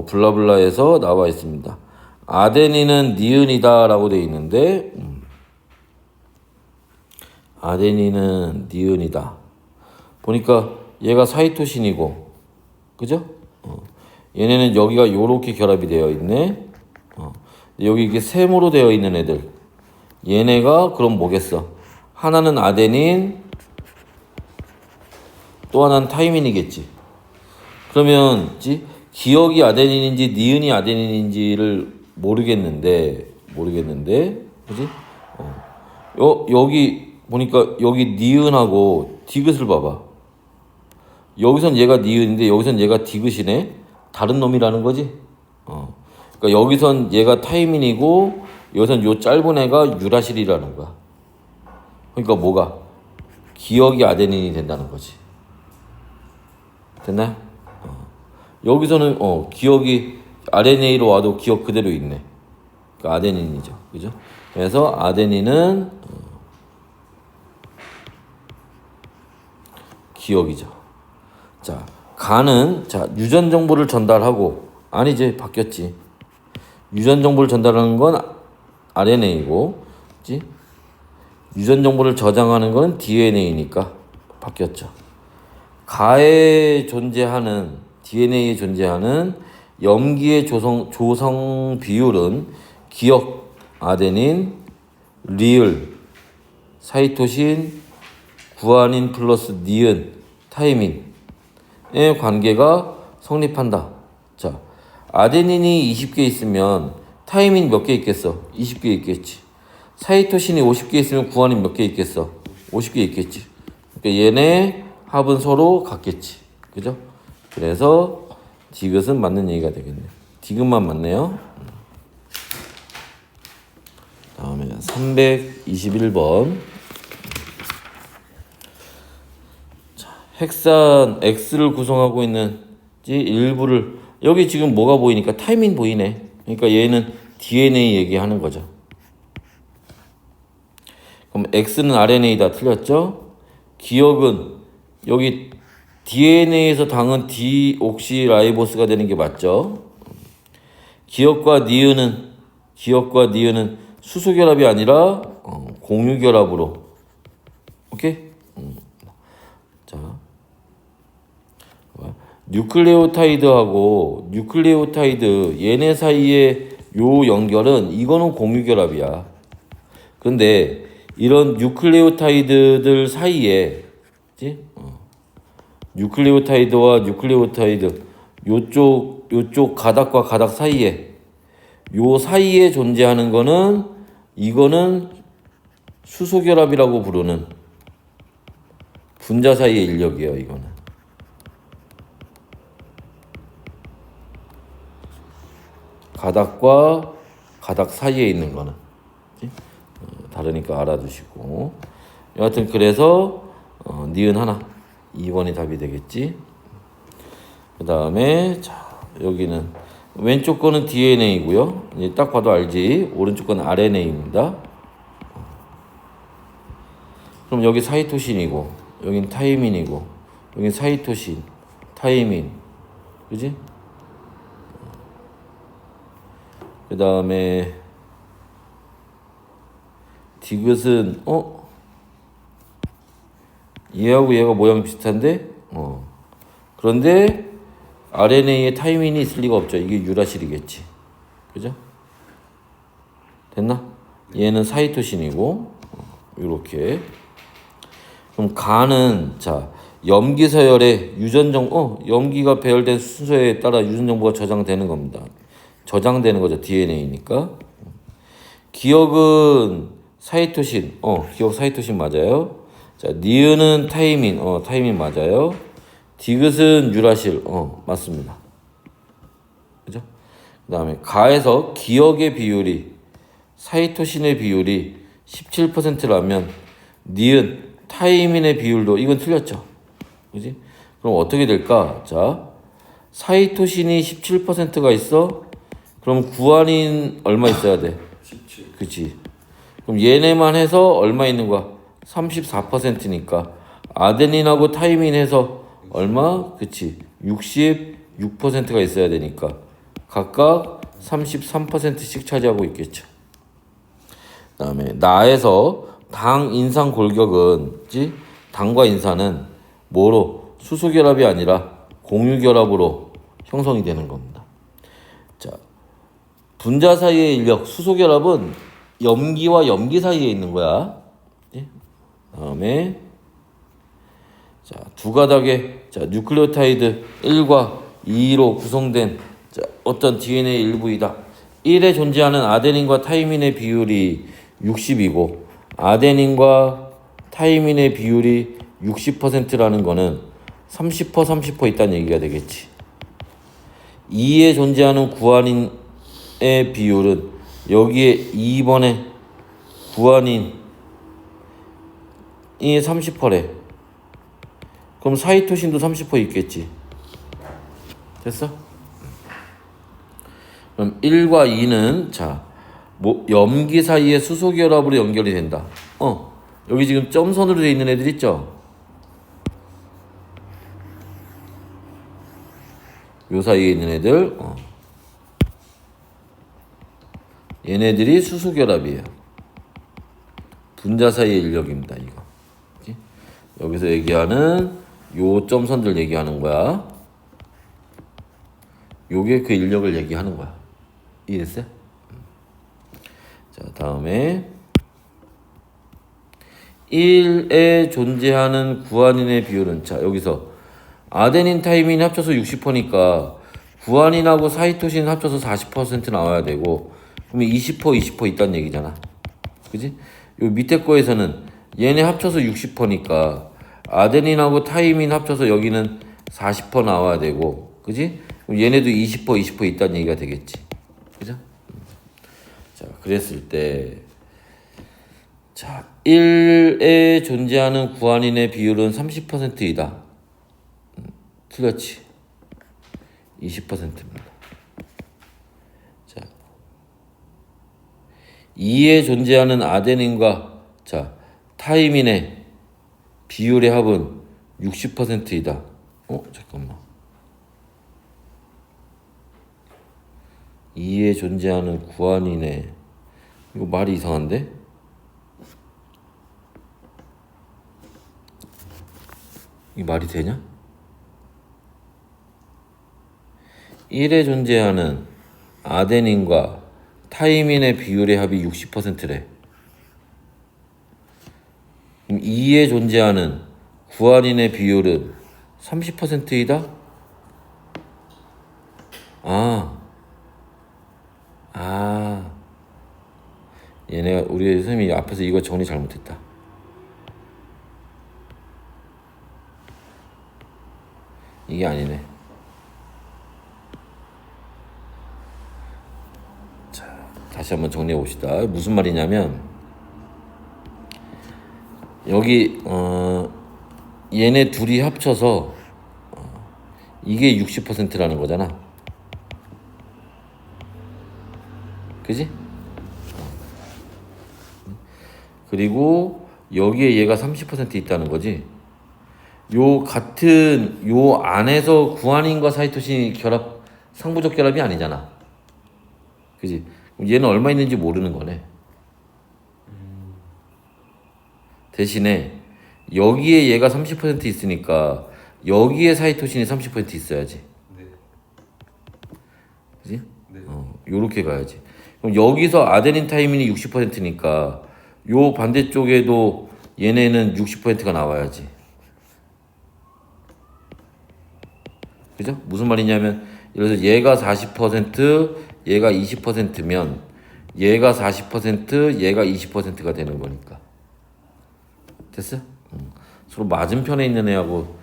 블라블라에서 나와 있습니다. 아데닌은 니은이다라고 되어 있는데 아데닌은 니은이다. 보니까 얘가 사이토신이고, 그죠? 얘네는 여기가 요렇게 결합이 되어 있네. 여기 이게 세모로 되어 있는 애들. 얘네가 그럼 뭐겠어? 하나는 아데닌, 또 하나는 타이민이겠지. 그러면 기억이 아데닌인지 니은이 아데닌인지를 모르겠는데, 그지? 여기 보니까 여기 니은하고 디귿을 봐봐. 여기선 얘가 니은인데 여기선 얘가 디귿이네. 다른 놈이라는 거지. 그러니까 여기선 얘가 타이민이고 여기선 요 짧은 애가 유라실이라는 거야. 그러니까 뭐가? 기억이 아데닌이 된다는 거지. 됐나요? 여기서는 기억이 RNA로 와도 기억 그대로 있네. 그러니까 아데닌이죠. 그죠? 그래서 아데닌은 기억이죠. 자, 가는 자 유전 정보를 전달하고 아니지 바뀌었지. 유전 정보를 전달하는 건 RNA고, 그렇지? 유전 정보를 저장하는 건 DNA니까 바뀌었죠. 가에 존재하는 DNA에 존재하는 염기의 조성 비율은 기억 아데닌, 리을, 사이토신, 구아닌 플러스 니은, 타이민의 관계가 성립한다. 자, 아데닌이 20개 있으면 타이민 몇 개 있겠어? 20개 있겠지. 사이토신이 50개 있으면 구아닌 몇 개 있겠어? 50개 있겠지. 그러니까 얘네 합은 서로 같겠지. 그죠? 그래서 디귿은 맞는 얘기가 되겠네. 디귿만 맞네요. 다음에 321번. 자, 헥산 X를 구성하고 있는 일부를 여기 지금 뭐가 보이니까 타이민 보이네. 그러니까 얘는 DNA 얘기하는 거죠. 그럼 X는 RNA다 틀렸죠? 기억은 여기 DNA에서 당은 디옥시라이보스가 되는 게 맞죠? 기억과 니은은 수소결합이 아니라 공유결합으로. 오케이? 자, 뉴클레오타이드하고 뉴클레오타이드 얘네 사이의 요 연결은 이거는 공유결합이야. 근데 이런 뉴클레오타이드들 사이에, 그치? 뉴클레오타이드와 뉴클레오타이드 요쪽 가닥과 가닥 사이에 요 사이에 존재하는 거는 이거는 수소결합이라고 부르는 분자 사이의 인력이에요. 이거는 가닥과 가닥 사이에 있는 거는, 그치? 다르니까 알아두시고. 여하튼 그래서 니은 하나 2번이 답이 되겠지. 그 다음에 자 여기는 왼쪽 거는 DNA고요. 이제 딱 봐도 알지. 오른쪽 건 RNA입니다. 그럼 여기 사이토신이고 여긴 타이민이고 여긴 사이토신, 타이민, 그지? 그 다음에 디귿은 얘하고 얘가 모양이 비슷한데 그런데 RNA에 타이민이 있을 리가 없죠. 이게 유라실이겠지. 그죠? 됐나? 얘는 사이토신이고 이렇게. 그럼 가는 자 염기 서열의 염기가 배열된 순서에 따라 유전 정보가 저장되는 겁니다. 저장되는 거죠. DNA니까. 기억은 사이토신. 기억 사이토신 맞아요. 자, 니은은 타이민. 타이민 맞아요. 디귿은 유라실. 맞습니다. 그죠? 그 다음에 가에서 기억의 비율이 사이토신의 비율이 17%라면 니은 타이민의 비율도 이건 틀렸죠. 그지? 그럼 어떻게 될까? 자, 사이토신이 17%가 있어. 그럼 구아닌 얼마 있어야 돼? 17. 그치? 그럼 얘네만 해서 얼마 있는 거야? 34%니까 아데닌하고 타이민 해서 얼마? 그치? 66%가 있어야 되니까 각각 33%씩 차지하고 있겠죠. 그 다음에 나에서 당 인산 골격은, 그치? 당과 인산은 뭐로? 수소결합이 아니라 공유결합으로 형성이 되는 겁니다. 자, 분자 사이의 인력, 수소결합은 염기와 염기 사이에 있는 거야. 다음에 자, 두 가닥의 뉴클레오타이드 1과 2로 구성된 어떤 DNA 일부이다. 1에 존재하는 아데닌과 타이민의 비율이 60이고 아데닌과 타이민의 비율이 60%라는 거는 30% 있다는 얘기가 되겠지. 2에 존재하는 구아닌의 비율은 여기에 2번에 구아닌이 30%래. 그럼 사이토신도 30% 있겠지. 됐어? 그럼 1과 2는 염기 사이의 수소결합으로 연결이 된다. 여기 지금 점선으로 되어 있는 애들 있죠? 요 사이에 있는 애들, 얘네들이 수소결합이에요. 분자 사이의 인력입니다. 이거. 그치? 여기서 얘기하는 요 점선들 얘기하는 거야. 요게 그 인력을 얘기하는 거야. 이해됐어요? 자, 다음에 1에 존재하는 구아닌의 비율은, 자, 여기서 아데닌 타이민 합쳐서 60%니까 구아닌하고 사이토신 합쳐서 40% 나와야 되고, 그러면 20% 있다는 얘기잖아. 그지? 요 밑에 거에서는 얘네 합쳐서 60%니까 아데닌하고 타이민 합쳐서 여기는 40% 나와야 되고, 그지? 그럼 얘네도 20% 있다는 얘기가 되겠지. 그죠? 자, 그랬을 때, 자, 1에 존재하는 구아닌의 비율은 30%이다. 틀렸지. 20%입니다. 자, 2에 존재하는 아데닌과, 자, 타이민의 비율의 합은 60%이다. 잠깐만. 2에 존재하는 구아닌의, 이거 말이 이상한데? 이 말이 되냐? 1에 존재하는 아데닌과 타이민의 비율의 합이 60%래. 그럼 2에 존재하는 구아닌의 비율은 30%이다? 얘네가, 우리 선생님이 앞에서 이거 정리 잘못했다. 이게 아니네. 자, 다시 한번 정리해 봅시다. 무슨 말이냐면, 여기 얘네 둘이 합쳐서 이게 60%라는 거잖아. 그지? 그리고 여기에 얘가 30% 있다는 거지. 요 같은 요 안에서 구아닌과 사이토신이 결합, 상부적 결합이 아니잖아. 그지? 얘는 얼마 있는지 모르는 거네. 대신에 여기에 얘가 30% 있으니까 여기에 사이토신이 30% 있어야지. 네. 그지? 네. 요렇게 가야지. 그럼 여기서 아데닌 타이민이 60%니까 요 반대쪽에도 얘네는 60%가 나와야지. 그죠? 무슨 말이냐면, 예를 들어서 얘가 40%, 얘가 20%면 얘가 40%, 얘가 20%가 되는 거니까. 됐어? 서로 맞은편에 있는 애하고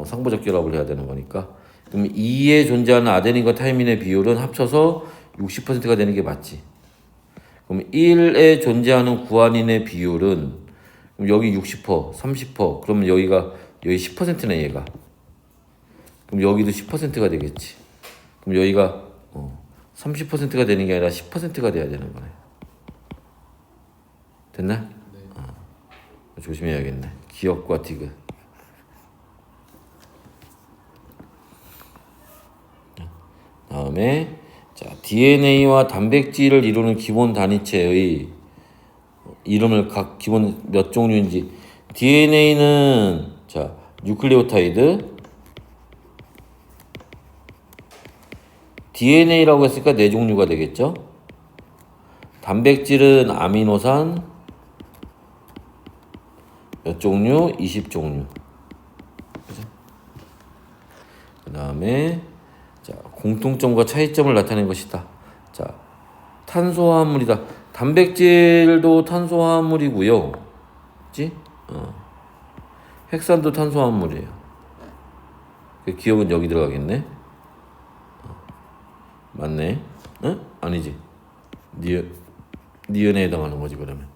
상부적 결합을 해야 되는 거니까. 그럼 2에 존재하는 아데닌과 타이민의 비율은 합쳐서 60%가 되는 게 맞지. 그럼 1에 존재하는 구아닌의 비율은, 그럼 여기 60%, 30%, 그러면 여기 10%네, 얘가. 그럼 여기도 10%가 되겠지. 그럼 여기가 30%가 되는 게 아니라 10%가 돼야 되는 거네. 됐나? 네. 조심해야겠네. 기억과 디귿. 다음에, 자, DNA와 단백질을 이루는 기본 단위체의 이름을 각 기본 몇 종류인지. DNA는, 자, 뉴클레오타이드. DNA라고 했으니까 4종류가 되겠죠. 단백질은 아미노산 몇 종류? 20종류. 그죠? 그 다음에, 자, 공통점과 차이점을 나타낸 것이다. 자, 탄수화물이다. 단백질도 탄수화물이고요. 그치? 핵산도 탄수화물이에요. 그 기억은 여기 들어가겠네. 맞네. 응? 아니지. 니은에 해당하는 거지, 그러면.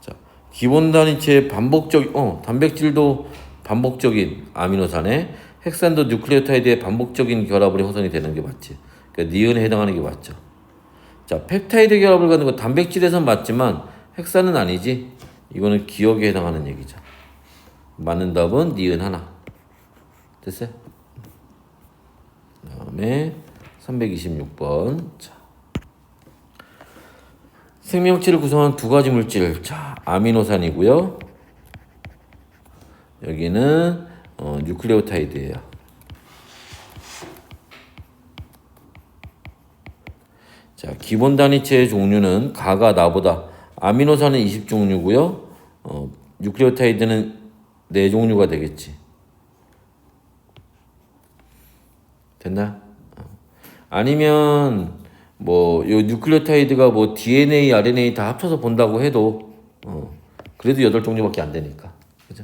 자, 기본 단위체의 단백질도 반복적인 아미노산에 핵산도 뉴클레오타이드의 반복적인 결합으로 형성이 되는 게 맞지. 그러니까 니은에 해당하는 게 맞죠. 자, 펩타이드 결합을 갖는 거 단백질에선 맞지만 핵산은 아니지. 이거는 기억에 해당하는 얘기죠. 맞는 답은 니은 하나. 됐어요? 그다음에 326번. 자. 생명체를 구성하는 두 가지 물질. 자, 아미노산이고요. 여기는 뉴클레오타이드예요. 자, 기본 단위체의 종류는 가가 나보다 아미노산은 20종류고요. 뉴클레오타이드는 4종류가 되겠지. 됐나? 아니면 뭐 요 뉴클레오타이드가 뭐 DNA, RNA 다 합쳐서 본다고 해도 그래도 8종류밖에 안 되니까. 그죠?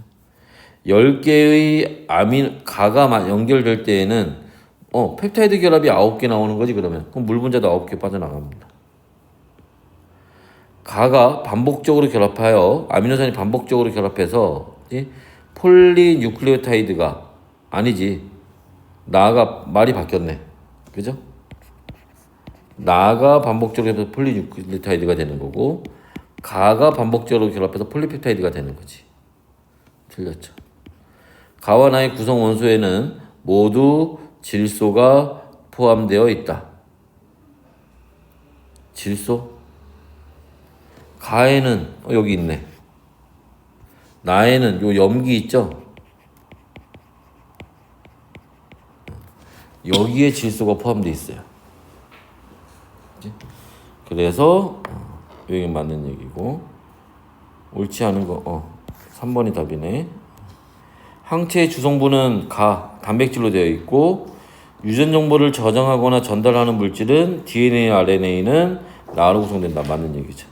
10개의 가가 연결될 때에는 펩타이드 결합이 9개 나오는 거지. 그러면 그럼 물 분자도 9개 빠져나갑니다. 가가 반복적으로 결합하여 아미노산이 반복적으로 결합해서 폴리뉴클레오타이드가 아니지. 나가 말이 바뀌었네. 그죠? 나가 반복적으로 결합해서 폴리뉴클레오타이드가 되는 거고 가가 반복적으로 결합해서 폴리펩타이드가 되는 거지. 틀렸죠. 가와 나의 구성 원소에는 모두 질소가 포함되어 있다. 질소? 가에는 여기 있네. 나에는 요 염기 있죠? 여기에 질소가 포함되어 있어요. 그래서 여기 맞는 얘기고 옳지 않은 거 3번이 답이네. 항체의 주성분은 단백질로 되어 있고 유전 정보를 저장하거나 전달하는 물질은 DNA, RNA는 나로 구성된다. 맞는 얘기죠.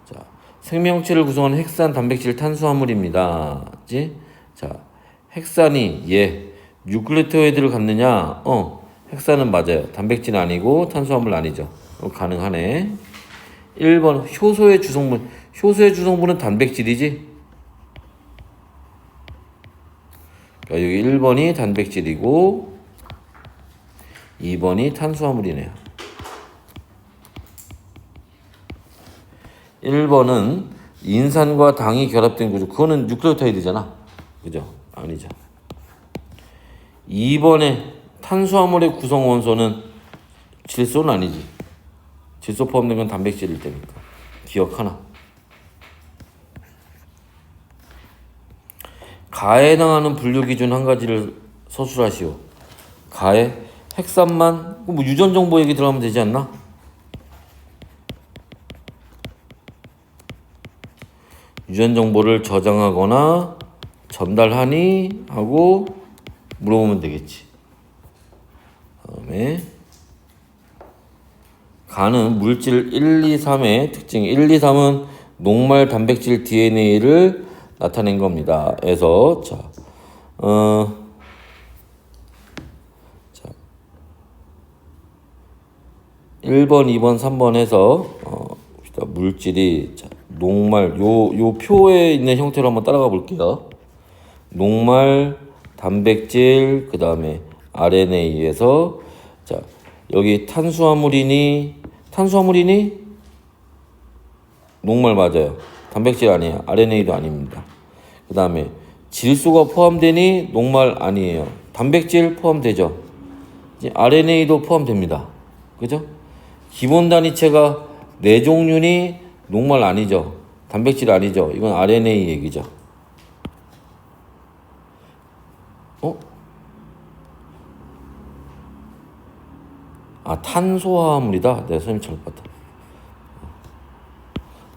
자, 생명체를 구성하는 핵산, 단백질, 탄수화물입니다. 그치? 자, 핵산이 뉴클레오타이드를 갖느냐? 핵산은 맞아요. 단백질 아니고 탄수화물 아니죠. 가능하네. 1번 효소의 주성분. 효소의 주성분은 단백질이지? 그러니까 여기 1번이 단백질이고 2번이 탄수화물이네요. 1번은 인산과 당이 결합된 구조. 그거는 뉴클레오타이드잖아. 그죠? 아니죠. 2번에 탄수화물의 구성 원소는 질소는 아니지. 질소 포함된 건 단백질일 테니까. 기억하나? 가에 해당하는 분류 기준 한 가지를 서술하시오. 가에 핵산만 뭐 유전 정보 얘기 들어가면 되지 않나? 유전 정보를 저장하거나 전달하니 하고 물어보면 되겠지. 다음에 가는 물질 1, 2, 3의 특징. 1, 2, 3은 녹말 단백질 DNA를 나타낸 겁니다. 그래서 1번, 2번, 3번 해서 물질이 녹말 요 표에 있는 형태로 한번 따라가 볼게요. 녹말 단백질 그다음에 RNA에서 여기 탄수화물이니 녹말 맞아요. 단백질 아니에요. RNA도 아닙니다. 그 다음에 질소가 포함되니 녹말 아니에요. 단백질 포함되죠. RNA도 포함됩니다. 그죠? 기본 단위체가 4종류니 녹말 아니죠. 단백질 아니죠. 이건 RNA 얘기죠. 탄소화물이다. 내가 선생님 잘못 봤다.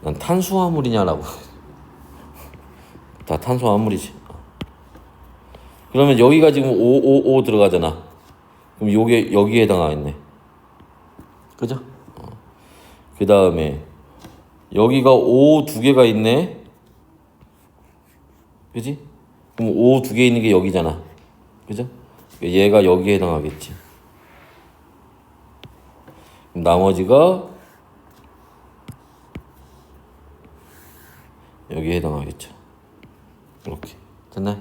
난 탄수화물이냐라고. 다 탄수화물이지. 그러면 여기가 지금 5 들어가잖아. 그럼 요게 여기에 해당하겠네. 그죠? 그 다음에 여기가 5 2개가 있네. 그지? 그럼 5 2개 있는 게 여기잖아. 그죠? 얘가 여기에 해당하겠지. 그럼 나머지가 여기에 해당하겠죠. 이렇게 됐나요?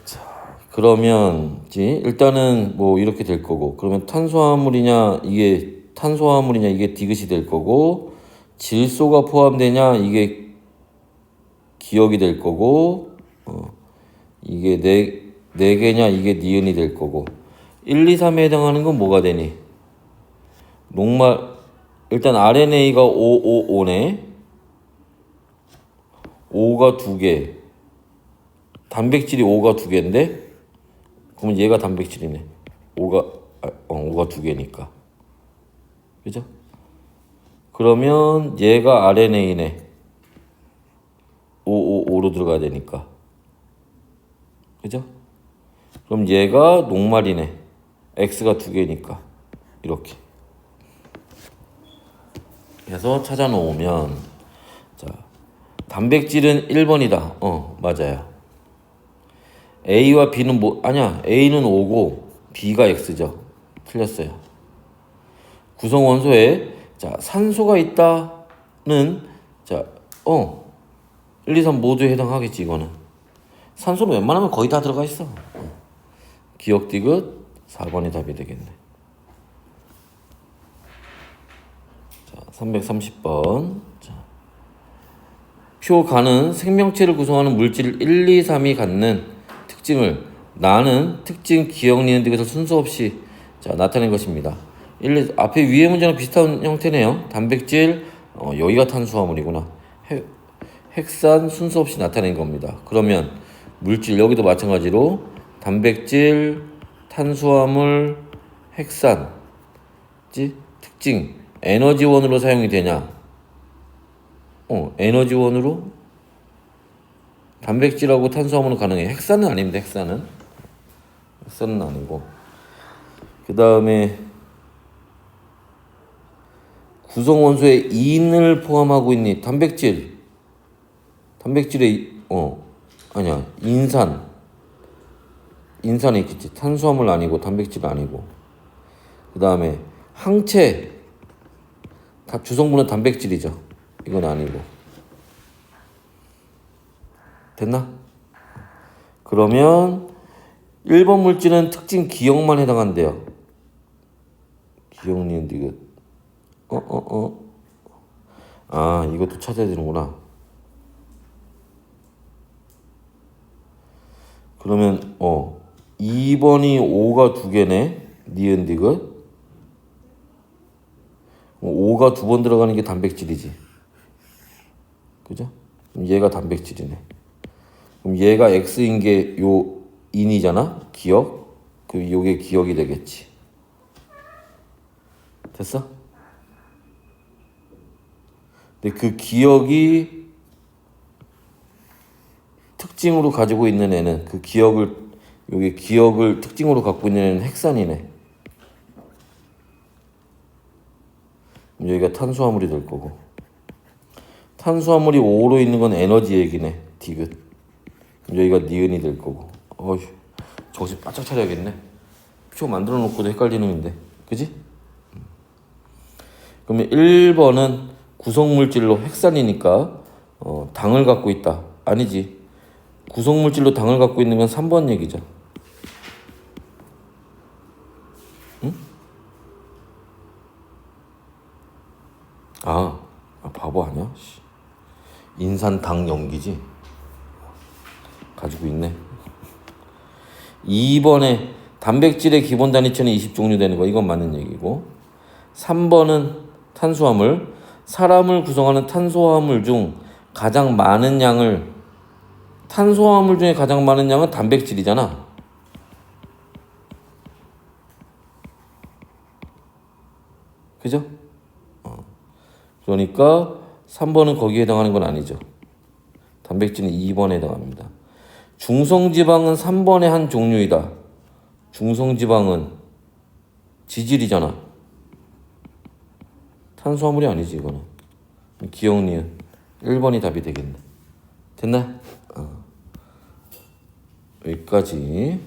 자, 그러면 일단은 뭐 이렇게 될 거고, 그러면 탄수화물이냐 이게 디귿이 될 거고, 질소가 포함되냐 이게 기억이 될 거고, 이게 4개냐 이게 니은이 될 거고 1, 2, 3에 해당하는 건 뭐가 되니? 녹말 일단 RNA가 5네 5가 2개 단백질이 5가 2개인데 그러면 얘가 단백질이네 5가 2개니까 그죠? 그러면 얘가 RNA네 5로 들어가야 되니까 그죠? 그럼 얘가 녹말이네 X가 2개니까 이렇게 해서 찾아 놓으면 자 단백질은 1번이다 맞아요 A와 B는 아니야 A는 5고 B가 X죠 틀렸어요 구성 원소에 자 산소가 있다는 자 1, 2, 3 모두에 해당하겠지 이거는 산소는 웬만하면 거의 다 들어가 있어 기억 디귿 4번이 답이 되겠네 자 330번 자, 표가는 생명체를 구성하는 물질 1, 2, 3이 갖는 특징을 나는 특징 기억 니은 디귿을 순서 없이 자 나타낸 것입니다 앞에 위에 문제랑 비슷한 형태네요 단백질 여기가 탄수화물이구나 핵산 순서 없이 나타낸 겁니다. 그러면 물질 여기도 마찬가지로 단백질, 탄수화물, 핵산 특징 에너지원으로 사용이 되냐? 에너지원으로 단백질하고 탄수화물은 가능해. 핵산은 아닙니다. 핵산은 아니고 그 다음에 구성원소에 인을 포함하고 있니? 단백질에 아니야 인산이 있겠지. 탄수화물 아니고 단백질 아니고 그 다음에 항체 주성분은 단백질이죠. 이건 아니고 됐나? 그러면 1번 물질은 특징 기억만 해당한대요. 기억 니은 디귿 이것도 찾아야 되는구나. 그러면 2번이 5가 2개네. 니은 디귿 5가 2번 들어가는 게 단백질이지. 그죠? 그럼 얘가 단백질이네. 그럼 얘가 X인 게 요 인이잖아. 기억. 그 요게 기억이 되겠지. 됐어? 근데 그 기억이 특징으로 가지고 있는 애는 여기 기억을 특징으로 갖고 있는 애는 핵산이네. 여기가 탄수화물이 될 거고 탄수화물이 5로 있는 건 에너지 얘기네. 디귿. 여기가 니은이 될 거고 정신 바짝 차려야겠네. 표 만들어 놓고도 헷갈리는데 그지? 그러면 1번은 구성물질로 핵산이니까 당을 갖고 있다. 아니지. 구성물질로 당을 갖고 있는 건 3번 얘기죠. 응? 바보 아니야? 인산당 염기지? 가지고 있네. 2번에 단백질의 기본 단위체는 20종류 되는 거. 이건 맞는 얘기고 3번은 탄수화물. 사람을 구성하는 탄수화물 중 가장 많은 양을 탄수화물 중에 가장 많은 양은 단백질이잖아. 그죠? 그러니까 3번은 거기에 해당하는 건 아니죠. 단백질은 2번에 해당합니다. 중성지방은 3번의 한 종류이다. 중성지방은 지질이잖아. 탄수화물이 아니지 이거는. 기억 니은 1번이 답이 되겠네. 됐나? 여기까지.